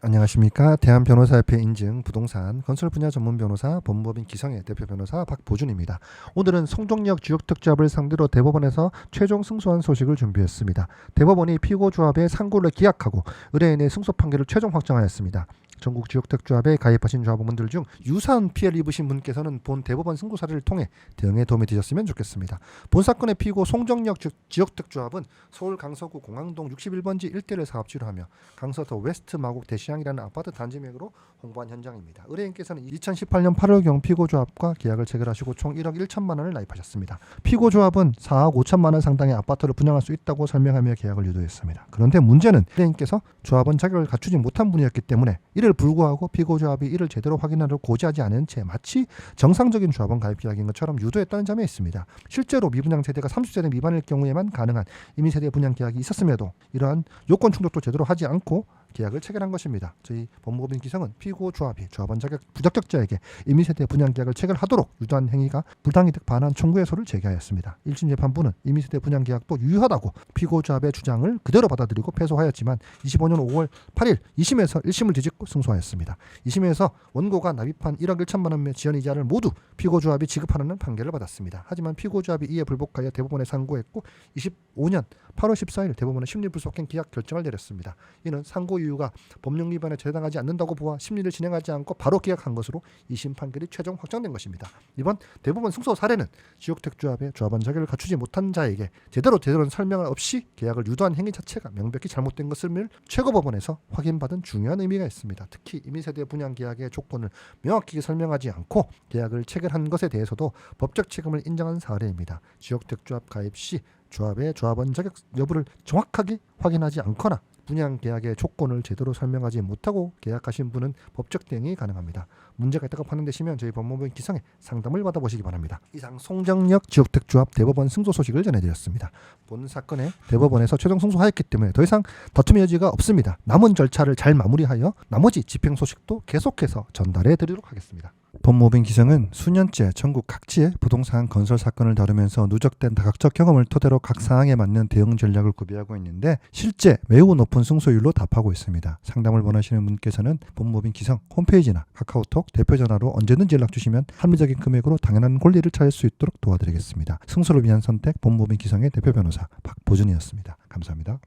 안녕하십니까. 대한변호사협회 인증 부동산 건설 분야 전문 변호사 법무법인 기성의 대표 변호사 박보준입니다. 오늘은 송정역 지역특조합을 상대로 대법원에서 최종 승소한 소식을 준비했습니다. 대법원이 피고조합의 상고를 기각하고 의뢰인의 승소 판결을 최종 확정하였습니다. 전국 지역특조합에 가입하신 조합원분들 중 유사한 피해를 입으신 분께서는 본 대법원 승소 사례를 통해 대응에 도움이 되셨으면 좋겠습니다. 본 사건의 피고 송정역 지역특조합은 서울 강서구 공항동 61번지 일대를 사업지로 하며 강서도 웨스트 마곡 대시양이라는 아파트 단지명으로 홍보한 현장입니다. 의뢰인께서는 2018년 8월경 피고조합과 계약을 체결하시고 총 1억 1천만 원을 납입하셨습니다. 피고조합은 4억 5천만 원 상당의 아파트를 분양할 수 있다고 설명하며 계약을 유도했습니다. 그런데 문제는 의뢰인께서 조합원 자격을 갖추지 못한 분이었기 때문에 이를 불구하고 피고조합이 이를 제대로 확인하려 고지하지 않은 채 마치 정상적인 조합원 가입 계약인 것처럼 유도했다는 점에 있습니다. 실제로 미분양 세대가 30세대 미만일 경우에만 가능한 임의세대 분양 계약이 있었음에도 이러한 요건 충족도 제대로 하지 않고 계약을 체결한 것입니다. 저희 법무법인 기성은 피고조합이 조합원 자격 부적격자에게 임의세대 분양 계약을 체결하도록 유도한 행위가 부당이득 반환 청구해소를 제기하였습니다. 1심 재판부는 임의세대 분양 계약도 유효하다고 피고조합의 주장을 그대로 받아들이고 패소하였지만 25년 5월 8일 2심에서 1심을 뒤집고 승소하였습니다. 2심에서 원고가 납입한 1억 1천만 원의 지연이자를 모두 피고조합이 지급하라는 판결을 받았습니다. 하지만 피고조합이 이에 불복하여 대법원에 상고했고 25년 8월 14일 대법원은 심리불속행 기각 결정을 내렸습니다. 이는 상고 이유가 법령 위반에 해당하지 않는다고 보아 심리를 진행하지 않고 바로 기각한 것으로 2심 판결이 최종 확정된 것입니다. 이번 대법원 승소 사례는 지역특조합의 조합원 자격을 갖추지 못한 자에게 제대로 설명을 없이 계약을 유도한 행위 자체가 명백히 잘못된 것을 최고법원에서 확인받은 중요한 의미가 있습니다. 특히 임의세대 분양 계약의 조건을 명확히 설명하지 않고 계약을 체결한 것에 대해서도 법적 책임을 인정한 사례입니다. 지역특조합 가입 시 조합의 조합원 자격 여부를 정확하게 확인하지 않거나 분양 계약의 조건을 제대로 설명하지 못하고 계약하신 분은 법적 대응이 가능합니다. 문제가 있다고 판단되시면 저희 법무법인 기성에 상담을 받아보시기 바랍니다. 이상 송정역 지역특조합 대법원 승소 소식을 전해드렸습니다. 본 사건에 대법원에서 최종 승소하였기 때문에 더 이상 다툼의 여지가 없습니다. 남은 절차를 잘 마무리하여 나머지 집행 소식도 계속해서 전달해 드리도록 하겠습니다. 법무법인 기성은 수년째 전국 각지의 부동산 건설 사건을 다루면서 누적된 다각적 경험을 토대로 각 사항에 맞는 대응 전략을 구비하고 있는데 실제 매우 높은 승소율로 답하고 있습니다. 상담을 원하시는 분께서는 법무법인 기성 홈페이지나 카카오톡 대표 전화로 언제든지 연락 주시면 합리적인 금액으로 당연한 권리를 찾을 수 있도록 도와드리겠습니다. 승소를 위한 선택 법무법인 기성의 대표 변호사 박보준이었습니다. 감사합니다.